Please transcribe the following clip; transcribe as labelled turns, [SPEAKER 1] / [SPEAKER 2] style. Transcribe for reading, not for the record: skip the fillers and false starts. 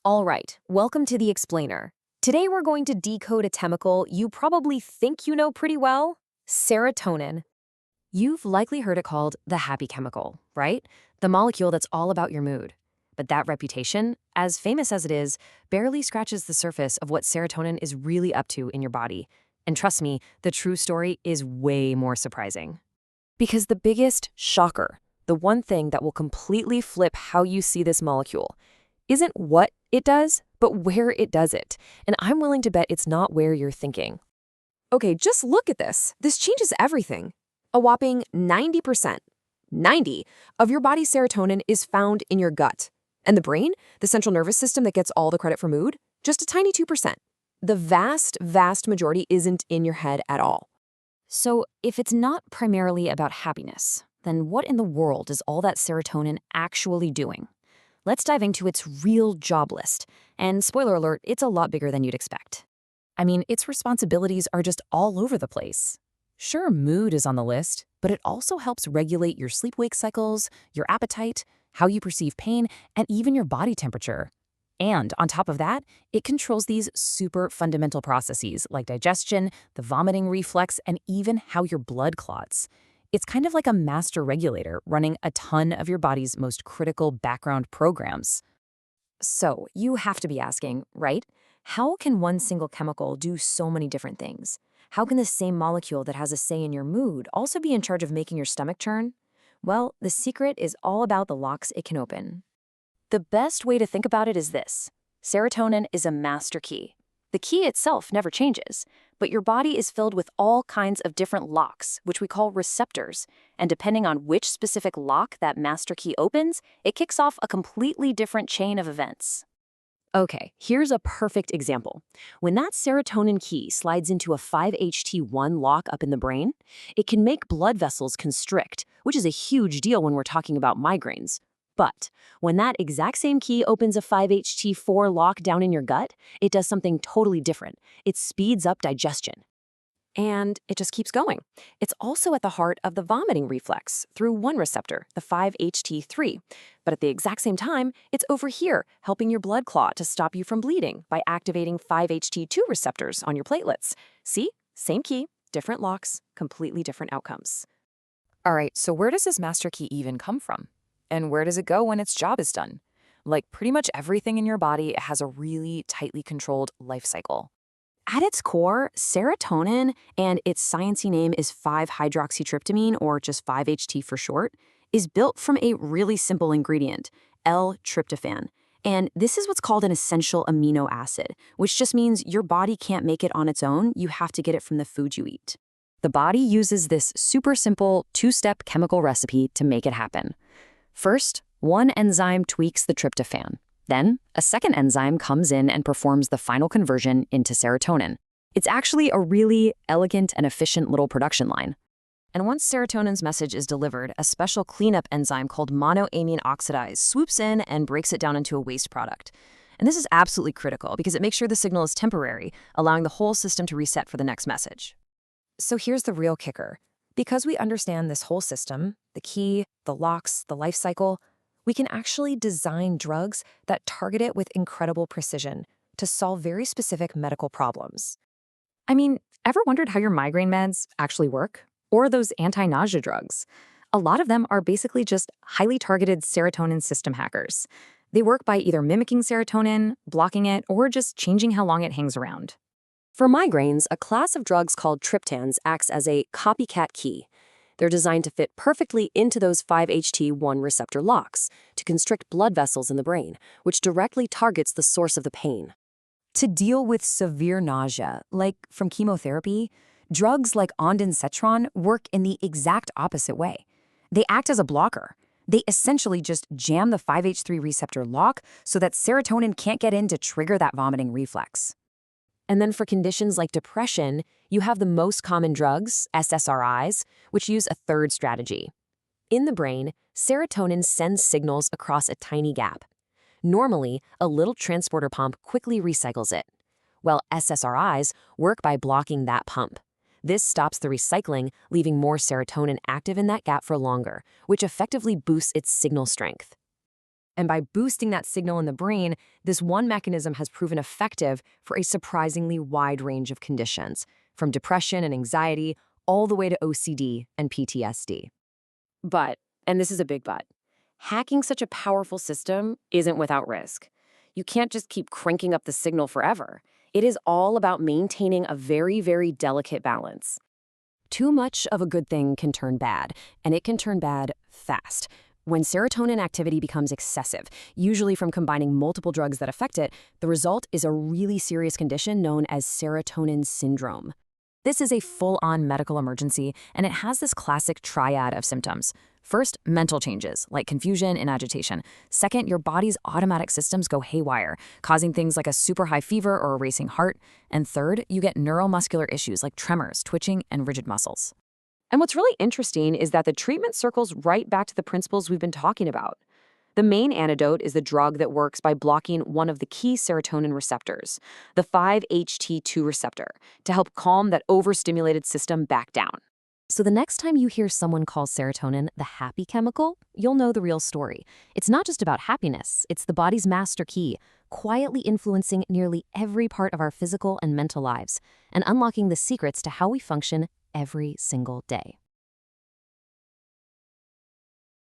[SPEAKER 1] All right, welcome to the Explainer. Today we're going to decode a chemical you probably think you know pretty well, serotonin. You've likely heard it called the happy chemical, right? The molecule that's all about your mood. But that reputation, as famous as it is, barely scratches the surface of what serotonin is really up to in your body. And trust me, the true story is way more surprising. Because the biggest shocker, the one thing that will completely flip how you see this molecule, isn't what it does, but where it does it. And I'm willing to bet it's not where you're thinking. Okay, just look at this. This changes everything. A whopping 90%, 90, of your body's serotonin is found in your gut. And the brain, the central nervous system that gets all the credit for mood, just a tiny 2%. The vast majority isn't in your head at all. So if it's not primarily about happiness, then what in the world is all that serotonin actually doing? Let's dive into its real job list. And spoiler alert, it's a lot bigger than you'd expect. I mean, its responsibilities are just all over the place. Sure, mood is on the list, but it also helps regulate your sleep-wake cycles, your appetite, how you perceive pain, and even your body temperature. And on top of that, it controls these super fundamental processes like digestion, the vomiting reflex, and even how your blood clots. It's kind of like a master regulator running a ton of your body's most critical background programs. So you have to be asking, right? How can one single chemical do so many different things? How can the same molecule that has a say in your mood also be in charge of making your stomach churn? Well, the secret is all about the locks it can open. The best way to think about it is this. Serotonin is a master key. The key itself never changes, but your body is filled with all kinds of different locks, which we call receptors, and depending on which specific lock that master key opens, it kicks off a completely different chain of events. Okay, here's a perfect example. When that serotonin key slides into a 5-HT1 lock up in the brain, it can make blood vessels constrict, which is a huge deal when we're talking about migraines. But when that exact same key opens a 5-HT4 lock down in your gut, it does something totally different. It speeds up digestion. And it just keeps going. It's also at the heart of the vomiting reflex through one receptor, the 5-HT3. But at the exact same time, it's over here, helping your blood clot to stop you from bleeding by activating 5-HT2 receptors on your platelets. See? Same key, different locks, completely different outcomes. All right, so where does this master key even come from? And where does it go when its job is done? Like pretty much everything in your body has a really tightly controlled life cycle. At its core, serotonin, and its sciencey name is 5-hydroxytryptamine, or just 5-HT for short, is built from a really simple ingredient, L-tryptophan. And this is what's called an essential amino acid, which just means your body can't make it on its own. You have to get it from the food you eat. The body uses this super simple two-step chemical recipe to make it happen. First, one enzyme tweaks the tryptophan. Then, a second enzyme comes in and performs the final conversion into serotonin. It's actually a really elegant and efficient little production line. And once serotonin's message is delivered, a special cleanup enzyme called monoamine oxidase swoops in and breaks it down into a waste product. And this is absolutely critical because it makes sure the signal is temporary, allowing the whole system to reset for the next message. So here's the real kicker. Because we understand this whole system, the key, the locks, the life cycle, we can actually design drugs that target it with incredible precision to solve very specific medical problems. I mean, ever wondered how your migraine meds actually work? Or those anti-nausea drugs? A lot of them are basically just highly targeted serotonin system hackers. They work by either mimicking serotonin, blocking it, or just changing how long it hangs around. For migraines, a class of drugs called triptans acts as a copycat key. They're designed to fit perfectly into those 5-HT1 receptor locks to constrict blood vessels in the brain, which directly targets the source of the pain. To deal with severe nausea, like from chemotherapy, drugs like ondansetron work in the exact opposite way. They act as a blocker. They essentially just jam the 5-H3 receptor lock so that serotonin can't get in to trigger that vomiting reflex. And then for conditions like depression, you have the most common drugs, SSRIs, which use a third strategy. In the brain, serotonin sends signals across a tiny gap. Normally, a little transporter pump quickly recycles it, while SSRIs work by blocking that pump. This stops the recycling, leaving more serotonin active in that gap for longer, which effectively boosts its signal strength. And by boosting that signal in the brain, this one mechanism has proven effective for a surprisingly wide range of conditions, from depression and anxiety all the way to OCD and PTSD. But, and this is a big but, hacking such a powerful system isn't without risk. You can't just keep cranking up the signal forever. It is all about maintaining a very, very delicate balance. Too much of a good thing can turn bad, and it can turn bad fast. When serotonin activity becomes excessive, usually from combining multiple drugs that affect it, the result is a really serious condition known as serotonin syndrome. This is a full-on medical emergency, and it has this classic triad of symptoms. First, mental changes, like confusion and agitation. Second, your body's automatic systems go haywire, causing things like a super high fever or a racing heart. And third, you get neuromuscular issues like tremors, twitching, and rigid muscles. And what's really interesting is that the treatment circles right back to the principles we've been talking about. The main antidote is the drug that works by blocking one of the key serotonin receptors, the 5-HT2 receptor, to help calm that overstimulated system back down. So the next time you hear someone call serotonin the happy chemical, you'll know the real story. It's not just about happiness, it's the body's master key, quietly influencing nearly every part of our physical and mental lives, and unlocking the secrets to how we function every single day.